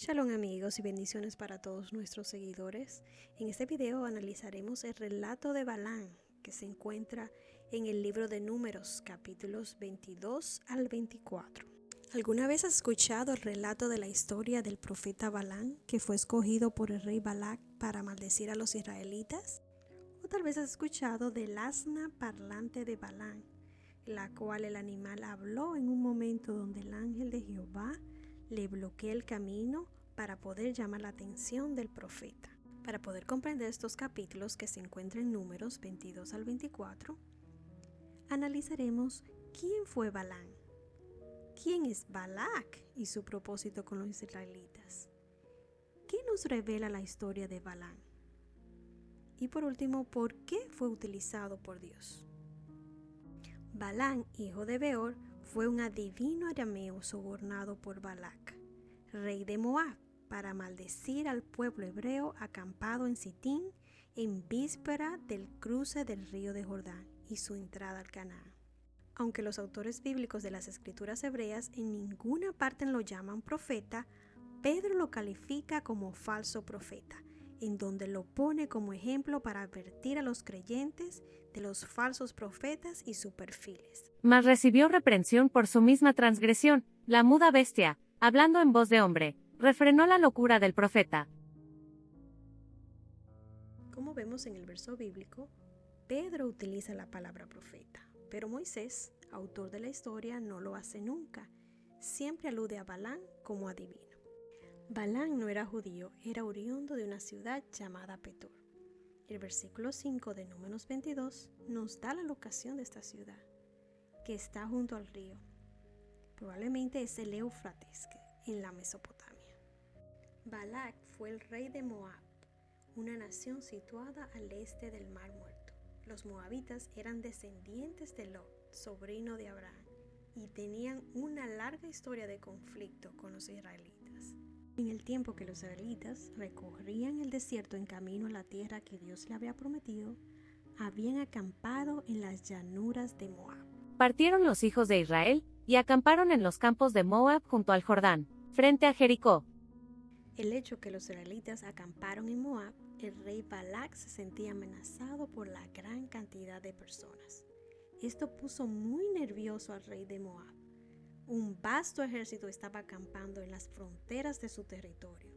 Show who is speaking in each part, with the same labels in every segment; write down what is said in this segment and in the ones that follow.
Speaker 1: Shalom amigos y bendiciones para todos nuestros seguidores. En este video analizaremos el relato de Balaam que se encuentra en el libro de Números, capítulos 22 al 24. ¿Alguna vez has escuchado el relato de la historia del profeta Balaam que fue escogido por el rey Balac para maldecir a los israelitas? O tal vez has escuchado del asna parlante de Balaam, la cual el animal habló en un momento donde el ángel de Jehová le bloquea el camino para poder llamar la atención del profeta. Para poder comprender estos capítulos que se encuentran en Números 22 al 24, analizaremos quién fue Balaam, quién es Balac y su propósito con los israelitas, qué nos revela la historia de Balaam y por último, por qué fue utilizado por Dios. Balaam, hijo de Beor, fue un adivino arameo sobornado por Balac, rey de Moab, para maldecir al pueblo hebreo acampado en Sitín en víspera del cruce del río de Jordán y su entrada al Canaán. Aunque los autores bíblicos de las escrituras hebreas en ninguna parte lo llaman profeta, Pedro lo califica como falso profeta, en donde lo pone como ejemplo para advertir a los creyentes de los falsos profetas y sus perfiles.
Speaker 2: Mas recibió reprensión por su misma transgresión. La muda bestia, hablando en voz de hombre, refrenó la locura del profeta.
Speaker 1: Como vemos en el verso bíblico, Pedro utiliza la palabra profeta, pero Moisés, autor de la historia, no lo hace nunca. Siempre alude a Balaam como adivino. Balaam no era judío, era oriundo de una ciudad llamada Petor. El versículo 5 de Números 22 nos da la locación de esta ciudad, que está junto al río. Probablemente es el Éufrates, en la Mesopotamia. Balac fue el rey de Moab, una nación situada al este del Mar Muerto. Los moabitas eran descendientes de Lot, sobrino de Abraham, y tenían una larga historia de conflicto con los israelitas. En el tiempo que los israelitas recorrían el desierto en camino a la tierra que Dios le había prometido, habían acampado en las llanuras de Moab.
Speaker 2: Partieron los hijos de Israel, y acamparon en los campos de Moab junto al Jordán, frente a Jericó.
Speaker 1: El hecho que los israelitas acamparon en Moab, el rey Balac se sentía amenazado por la gran cantidad de personas. Esto puso muy nervioso al rey de Moab. Un vasto ejército estaba acampando en las fronteras de su territorio,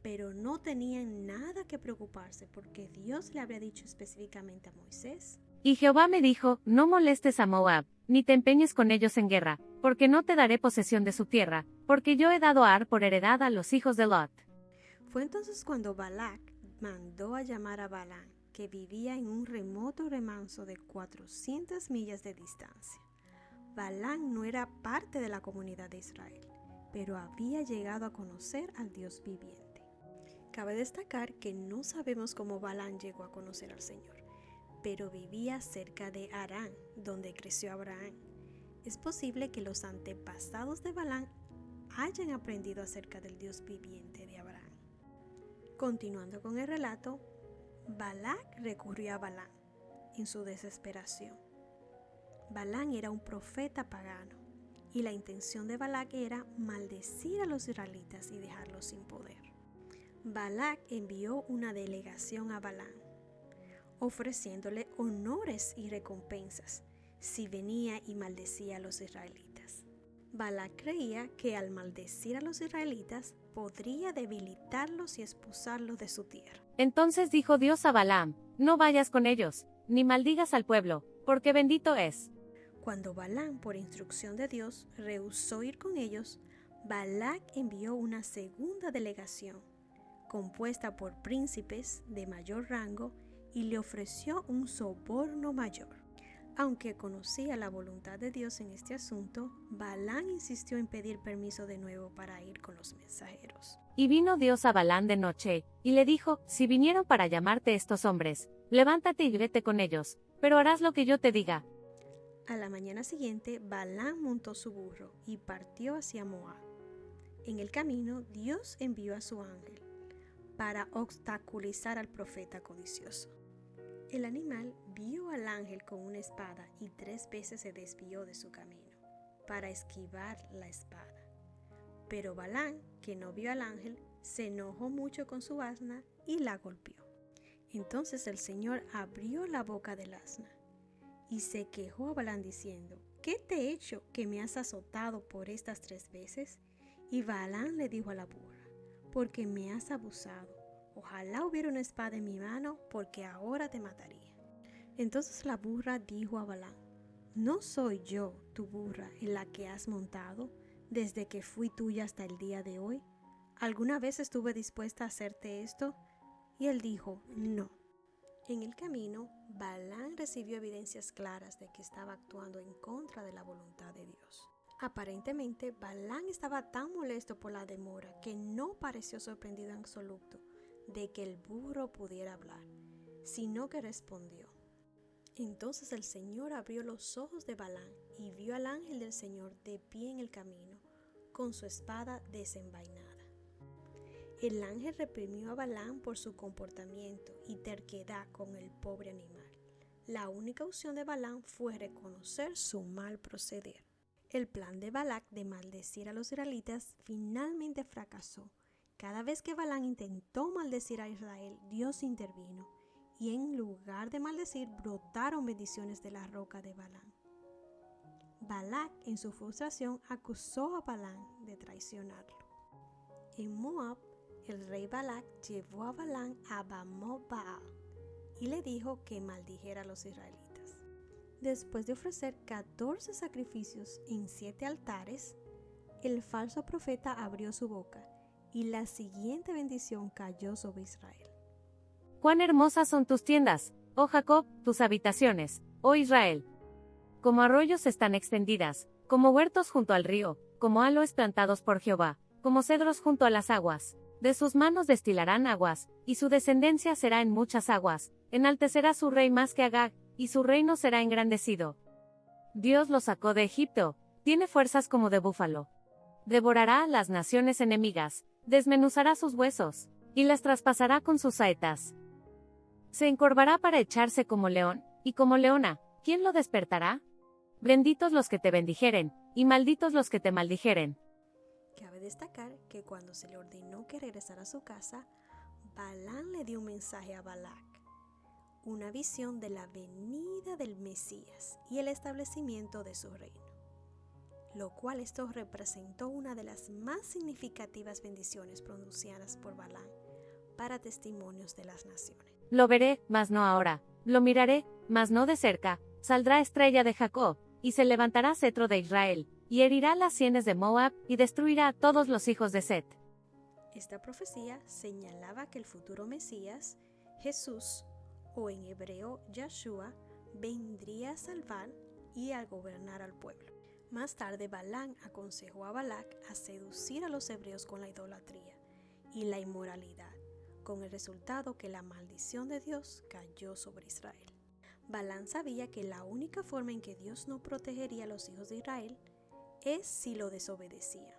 Speaker 1: pero no tenían nada que preocuparse porque Dios le había dicho específicamente a Moisés:
Speaker 2: Y Jehová me dijo, no molestes a Moab, ni te empeñes con ellos en guerra, porque no te daré posesión de su tierra, porque yo he dado a Ar por heredad a los hijos de Lot.
Speaker 1: Fue entonces cuando Balac mandó a llamar a Balaam, que vivía en un remoto remanso de 400 millas de distancia. Balaam no era parte de la comunidad de Israel, pero había llegado a conocer al Dios viviente. Cabe destacar que no sabemos cómo Balaam llegó a conocer al Señor, pero vivía cerca de Harán, donde creció Abraham. Es posible que los antepasados de Balaam hayan aprendido acerca del Dios viviente de Abraham. Continuando con el relato, Balac recurrió a Balaam en su desesperación. Balaam era un profeta pagano y la intención de Balac era maldecir a los israelitas y dejarlos sin poder. Balac envió una delegación a Balaam, ofreciéndole honores y recompensas si venía y maldecía a los israelitas. Balac creía que al maldecir a los israelitas podría debilitarlos y expulsarlos de su tierra.
Speaker 2: Entonces dijo Dios a Balaam, no vayas con ellos, ni maldigas al pueblo, porque bendito es.
Speaker 1: Cuando Balaam, por instrucción de Dios, rehusó ir con ellos, Balac envió una segunda delegación, compuesta por príncipes de mayor rango, y le ofreció un soborno mayor. Aunque conocía la voluntad de Dios en este asunto, Balaam insistió en pedir permiso de nuevo para ir con los mensajeros.
Speaker 2: Y vino Dios a Balaam de noche, y le dijo, si vinieron para llamarte estos hombres, levántate y vete con ellos, pero harás lo que yo te diga.
Speaker 1: A la mañana siguiente, Balaam montó su burro y partió hacia Moab. En el camino, Dios envió a su ángel para obstaculizar al profeta codicioso. El animal vio al ángel con una espada y 3 veces se desvió de su camino para esquivar la espada. Pero Balaam que no vio al ángel, se enojó mucho con su asna y la golpeó. Entonces el Señor abrió la boca del asna y se quejó a Balaam diciendo: ¿Qué te he hecho que me has azotado por estas 3 veces? Y Balaam le dijo a la burra: porque me has abusado. Ojalá hubiera una espada en mi mano, porque ahora te mataría. Entonces la burra dijo a Balaam: ¿no soy yo tu burra en la que has montado desde que fui tuya hasta el día de hoy? ¿Alguna vez estuve dispuesta a hacerte esto? Y él dijo: no. En el camino, Balaam recibió evidencias claras de que estaba actuando en contra de la voluntad de Dios. Aparentemente, Balaam estaba tan molesto por la demora que no pareció sorprendido en absoluto de que el burro pudiera hablar, sino que respondió. Entonces el Señor abrió los ojos de Balaam y vio al ángel del Señor de pie en el camino, con su espada desenvainada. El ángel reprimió a Balaam por su comportamiento y terquedad con el pobre animal. La única opción de Balaam fue reconocer su mal proceder. El plan de Balac de maldecir a los israelitas finalmente fracasó. Cada vez que Balaam intentó maldecir a Israel, Dios intervino, y en lugar de maldecir, brotaron bendiciones de la roca de Balaam. Balac, en su frustración, acusó a Balaam de traicionarlo. En Moab, el rey Balac llevó a Balaam a Bamoth Baal y le dijo que maldijera a los israelitas. Después de ofrecer 14 sacrificios en 7 altares, el falso profeta abrió su boca y la siguiente bendición cayó sobre Israel.
Speaker 2: Cuán hermosas son tus tiendas, oh Jacob, tus habitaciones, oh Israel. Como arroyos están extendidas, como huertos junto al río, como aloes plantados por Jehová, como cedros junto a las aguas. De sus manos destilarán aguas, y su descendencia será en muchas aguas. Enaltecerá su rey más que Agag, y su reino será engrandecido. Dios lo sacó de Egipto, tiene fuerzas como de búfalo. Devorará a las naciones enemigas, desmenuzará sus huesos, y las traspasará con sus saetas. Se encorvará para echarse como león, y como leona, ¿quién lo despertará? Benditos los que te bendijeren, y malditos los que te maldijeren.
Speaker 1: Cabe destacar que cuando se le ordenó que regresara a su casa, Balaam le dio un mensaje a Balac, una visión de la venida del Mesías y el establecimiento de su reino, lo cual esto representó una de las más significativas bendiciones pronunciadas por Balaam para testimonios de las naciones.
Speaker 2: Lo veré, mas no ahora, lo miraré, mas no de cerca, saldrá estrella de Jacob, y se levantará cetro de Israel, y herirá las sienes de Moab, y destruirá a todos los hijos de Set.
Speaker 1: Esta profecía señalaba que el futuro Mesías, Jesús, o en hebreo Yahshua, vendría a salvar y a gobernar al pueblo. Más tarde Balaam aconsejó a Balac a seducir a los hebreos con la idolatría y la inmoralidad, con el resultado que la maldición de Dios cayó sobre Israel. Balaam sabía que la única forma en que Dios no protegería a los hijos de Israel es si lo desobedecían.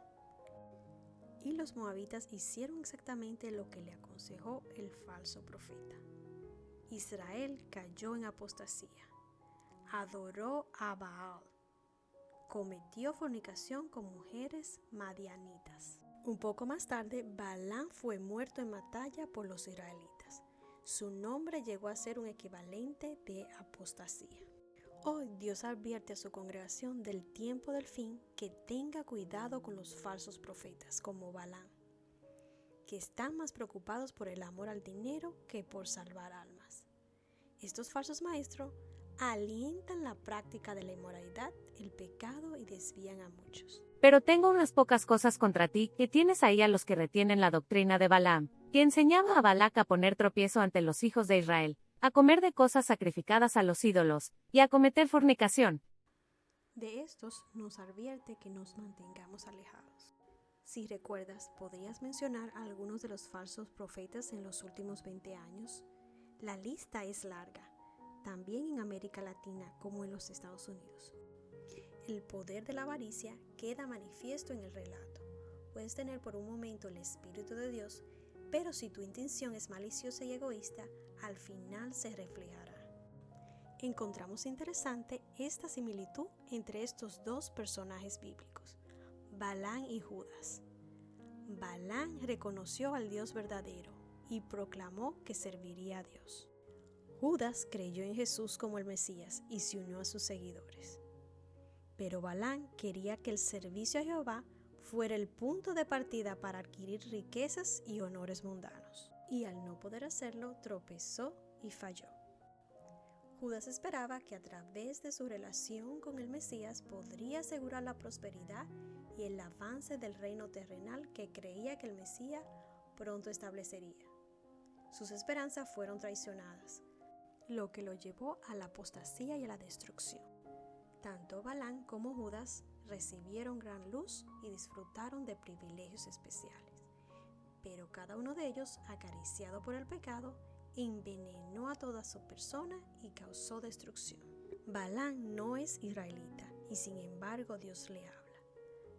Speaker 1: Y los moabitas hicieron exactamente lo que le aconsejó el falso profeta. Israel cayó en apostasía, adoró a Baal, cometió fornicación con mujeres madianitas. Un poco más tarde, Balaam fue muerto en batalla por los israelitas. Su nombre llegó a ser un equivalente de apostasía. Hoy Dios advierte a su congregación del tiempo del fin que tenga cuidado con los falsos profetas como Balaam, que están más preocupados por el amor al dinero que por salvar almas. Estos falsos maestros alientan la práctica de la inmoralidad, el pecado y desvían a muchos.
Speaker 2: Pero tengo unas pocas cosas contra ti, que tienes ahí a los que retienen la doctrina de Balaam, que enseñaba a Balac a poner tropiezo ante los hijos de Israel, a comer de cosas sacrificadas a los ídolos, y a cometer fornicación.
Speaker 1: De estos nos advierte que nos mantengamos alejados. Si recuerdas, ¿podrías mencionar a algunos de los falsos profetas en los últimos 20 años? La lista es larga, también en América Latina como en los Estados Unidos. El poder de la avaricia queda manifiesto en el relato. Puedes tener por un momento el Espíritu de Dios, pero si tu intención es maliciosa y egoísta, al final se reflejará. Encontramos interesante esta similitud entre estos dos personajes bíblicos, Balaam y Judas. Balaam reconoció al Dios verdadero y proclamó que serviría a Dios. Judas creyó en Jesús como el Mesías y se unió a sus seguidores. Pero Balaam quería que el servicio a Jehová fuera el punto de partida para adquirir riquezas y honores mundanos. Y al no poder hacerlo, tropezó y falló. Judas esperaba que a través de su relación con el Mesías podría asegurar la prosperidad y el avance del reino terrenal que creía que el Mesías pronto establecería. Sus esperanzas fueron traicionadas, lo que lo llevó a la apostasía y a la destrucción. Tanto Balaam como Judas recibieron gran luz y disfrutaron de privilegios especiales, pero cada uno de ellos, acariciado por el pecado, envenenó a toda su persona y causó destrucción. Balaam no es israelita y sin embargo Dios le habla,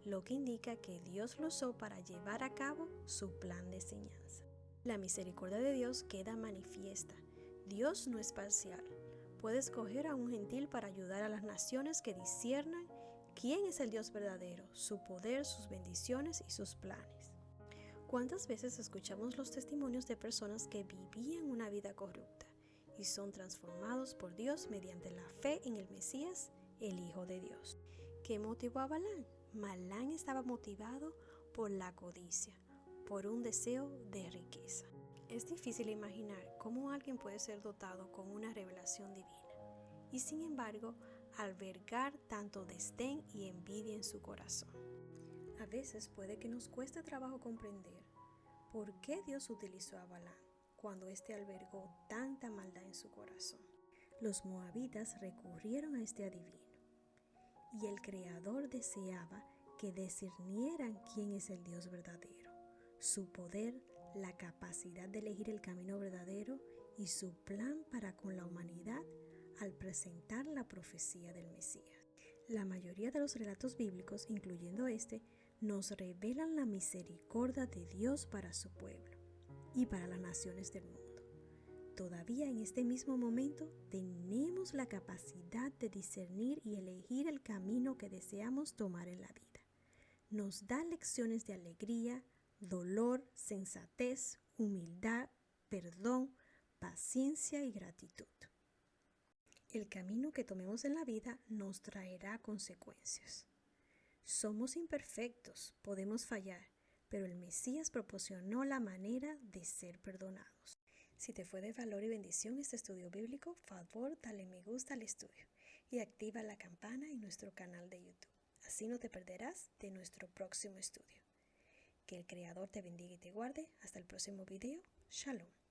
Speaker 1: lo que indica que Dios lo usó para llevar a cabo su plan de enseñanza. La misericordia de Dios queda manifiesta. Dios no es parcial. Puede escoger a un gentil para ayudar a las naciones que disciernan quién es el Dios verdadero, su poder, sus bendiciones y sus planes. ¿Cuántas veces escuchamos los testimonios de personas que vivían una vida corrupta y son transformados por Dios mediante la fe en el Mesías, el Hijo de Dios? ¿Qué motivó a Balaam? Balaam estaba motivado por la codicia, por un deseo de riqueza. Es difícil imaginar cómo alguien puede ser dotado con una revelación divina y sin embargo albergar tanto desdén y envidia en su corazón. A veces puede que nos cueste trabajo comprender por qué Dios utilizó a Balaam cuando éste albergó tanta maldad en su corazón. Los moabitas recurrieron a este adivino y el Creador deseaba que discernieran quién es el Dios verdadero, su poder, la capacidad de elegir el camino verdadero y su plan para con la humanidad al presentar la profecía del Mesías. La mayoría de los relatos bíblicos, incluyendo este, nos revelan la misericordia de Dios para su pueblo y para las naciones del mundo. Todavía en este mismo momento tenemos la capacidad de discernir y elegir el camino que deseamos tomar en la vida. Nos da lecciones de alegría, dolor, sensatez, humildad, perdón, paciencia y gratitud. El camino que tomemos en la vida nos traerá consecuencias. Somos imperfectos, podemos fallar, pero el Mesías proporcionó la manera de ser perdonados. Si te fue de valor y bendición este estudio bíblico, favor dale me gusta al estudio y activa la campana en nuestro canal de YouTube. Así no te perderás de nuestro próximo estudio. Que el Creador te bendiga y te guarde. Hasta el próximo video. Shalom.